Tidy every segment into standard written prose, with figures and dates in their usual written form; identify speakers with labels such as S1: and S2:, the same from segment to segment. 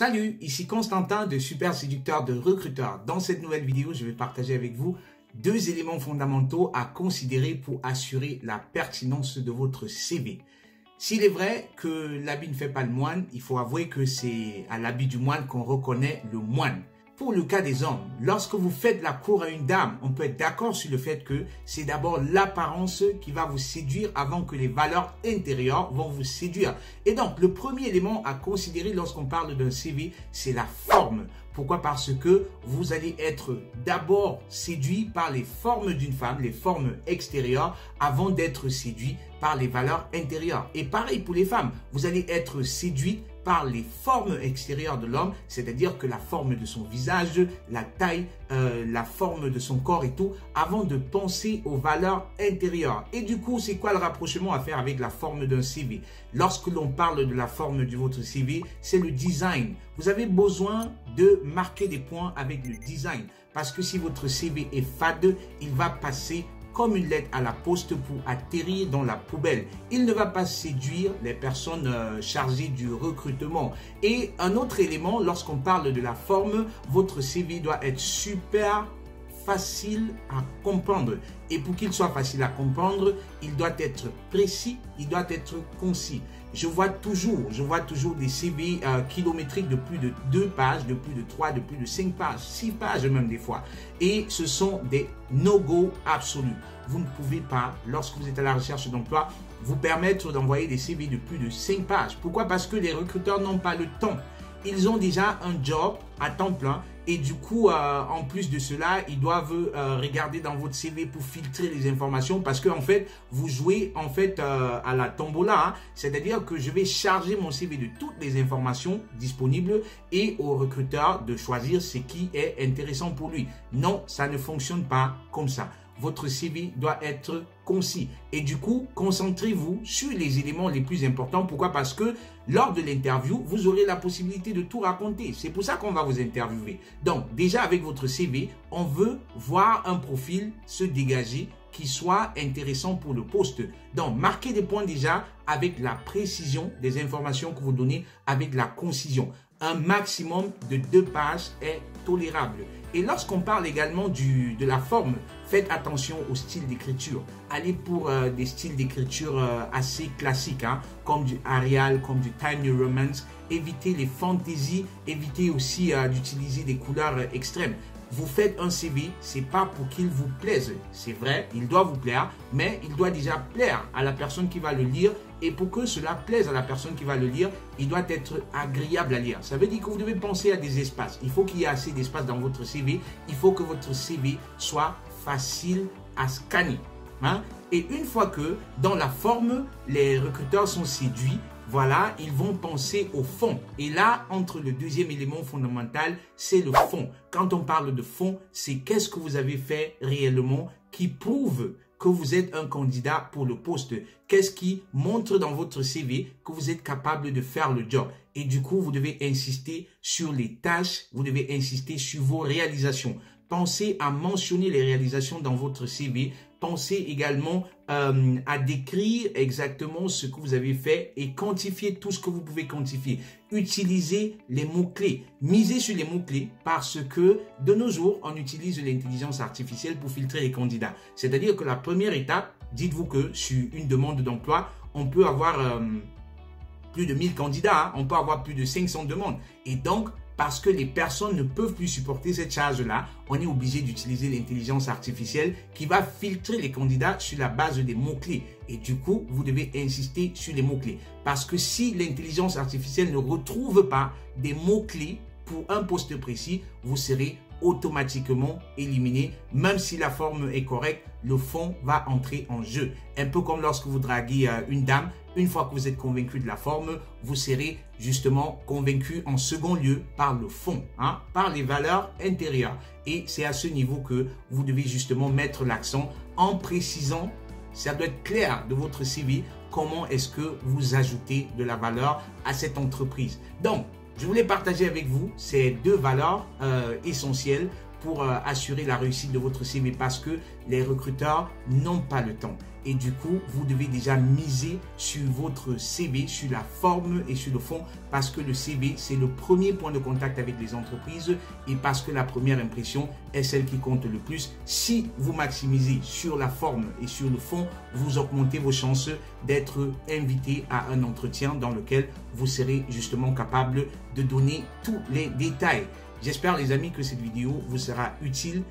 S1: Salut, ici Constantin de Super Séducteur de Recruteur. Dans cette nouvelle vidéo, je vais partager avec vous deux éléments fondamentaux à considérer pour assurer la pertinence de votre CV. S'il est vrai que l'habit ne fait pas le moine, il faut avouer que c'est à l'habit du moine qu'on reconnaît le moine. Pour le cas des hommes, lorsque vous faites la cour à une dame, on peut être d'accord sur le fait que c'est d'abord l'apparence qui va vous séduire avant que les valeurs intérieures vont vous séduire. Et donc, le premier élément à considérer lorsqu'on parle d'un CV, c'est la forme. Pourquoi? Parce que vous allez être d'abord séduit par les formes d'une femme, les formes extérieures, avant d'être séduit par les valeurs intérieures. Et pareil pour les femmes, vous allez être séduit par les formes extérieures de l'homme, c'est-à-dire que la forme de son visage, la taille, la forme de son corps et tout, avant de penser aux valeurs intérieures. Et du coup, c'est quoi le rapprochement à faire avec la forme d'un CV? Lorsque l'on parle de la forme de votre CV, c'est le design. Vous avez besoin de marquer des points avec le design, parce que si votre CV est fade, il va passer comme une lettre à la poste pour atterrir dans la poubelle. Il ne va pas séduire les personnes chargées du recrutement. Et un autre élément, lorsqu'on parle de la forme, votre CV doit être super facile à comprendre. Et pour qu'il soit facile à comprendre, il doit être précis, il doit être concis. Je vois toujours des CV kilométriques de plus de 2 pages, de plus de 3, de plus de 5 pages, 6 pages même des fois. Et ce sont des no-go absolus. Vous ne pouvez pas, lorsque vous êtes à la recherche d'emploi, vous permettre d'envoyer des CV de plus de 5 pages. Pourquoi? Parce que les recruteurs n'ont pas le temps. Ils ont déjà un job à temps plein et du coup, en plus de cela, ils doivent regarder dans votre CV pour filtrer les informations parce que en fait, vous jouez en fait à la tombola. Hein. C'est-à-dire que je vais charger mon CV de toutes les informations disponibles et au recruteur de choisir ce qui est intéressant pour lui. Non, ça ne fonctionne pas comme ça. Votre CV doit être concis. Et du coup, concentrez-vous sur les éléments les plus importants. Pourquoi? Parce que lors de l'interview, vous aurez la possibilité de tout raconter. C'est pour ça qu'on va vous interviewer. Donc, déjà avec votre CV, on veut voir un profil se dégager qui soit intéressant pour le poste. Donc, marquez des points déjà avec la précision des informations que vous donnez, avec la concision. Un maximum de 2 pages est tolérable. Et lorsqu'on parle également de la forme, faites attention au style d'écriture. Allez pour des styles d'écriture assez classiques, hein, comme du Arial, comme du Time New Roman. Évitez les fantaisies, évitez aussi d'utiliser des couleurs extrêmes. Vous faites un CV, c'est pas pour qu'il vous plaise. C'est vrai, il doit vous plaire, mais il doit déjà plaire à la personne qui va le lire. Et pour que cela plaise à la personne qui va le lire, il doit être agréable à lire. Ça veut dire que vous devez penser à des espaces. Il faut qu'il y ait assez d'espace dans votre CV. Il faut que votre CV soit facile à scanner. Hein? Et une fois que dans la forme, les recruteurs sont séduits, voilà, ils vont penser au fond. Et là, entre le deuxième élément fondamental, c'est le fond. Quand on parle de fond, c'est qu'est-ce que vous avez fait réellement qui prouve que vous êtes un candidat pour le poste. Qu'est-ce qui montre dans votre CV que vous êtes capable de faire le job. Et du coup, vous devez insister sur les tâches, vous devez insister sur vos réalisations. Pensez à mentionner les réalisations dans votre CV. Pensez également à décrire exactement ce que vous avez fait et quantifier tout ce que vous pouvez quantifier. Utilisez les mots-clés. Misez sur les mots-clés parce que de nos jours, on utilise l'intelligence artificielle pour filtrer les candidats. C'est-à-dire que la première étape, dites-vous que sur une demande d'emploi, on peut avoir plus de 1000 candidats, hein, on peut avoir plus de 500 demandes. Et donc, parce que les personnes ne peuvent plus supporter cette charge-là, on est obligé d'utiliser l'intelligence artificielle qui va filtrer les candidats sur la base des mots-clés. Et du coup, vous devez insister sur les mots-clés. Parce que si l'intelligence artificielle ne retrouve pas des mots-clés pour un poste précis, vous serez automatiquement éliminé. Même si la forme est correcte, le fond va entrer en jeu. Un peu comme lorsque vous draguez une dame, une fois que vous êtes convaincu de la forme, vous serez justement convaincu en second lieu par le fond, hein, par les valeurs intérieures. Et c'est à ce niveau que vous devez justement mettre l'accent en précisant, ça doit être clair de votre CV, comment est-ce que vous ajoutez de la valeur à cette entreprise. Donc, je voulais partager avec vous ces deux valeurs essentielles pour assurer la réussite de votre CV parce que les recruteurs n'ont pas le temps. Et du coup, vous devez déjà miser sur votre CV, sur la forme et sur le fond parce que le CV, c'est le premier point de contact avec les entreprises et parce que la première impression est celle qui compte le plus. Si vous maximisez sur la forme et sur le fond, vous augmentez vos chances d'être invité à un entretien dans lequel vous serez justement capable de donner tous les détails. J'espère les amis que cette vidéo vous sera utile.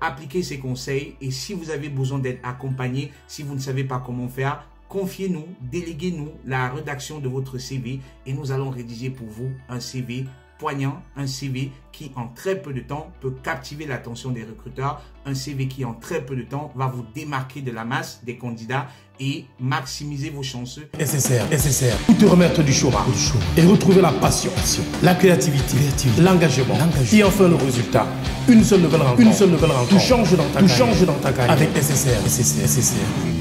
S1: Appliquez ces conseils et si vous avez besoin d'être accompagné, si vous ne savez pas comment faire, confiez-nous, déléguez-nous la rédaction de votre CV et nous allons rédiger pour vous un CV poignant, un CV qui en très peu de temps peut captiver l'attention des recruteurs, un CV qui en très peu de temps va vous démarquer de la masse des candidats et maximiser vos chances.
S2: SSR, pour te remettre du chômage et retrouver la passion, la créativité, l'engagement et enfin le résultat. Une seule nouvelle rencontre, tu changes dans ta carrière avec SSR.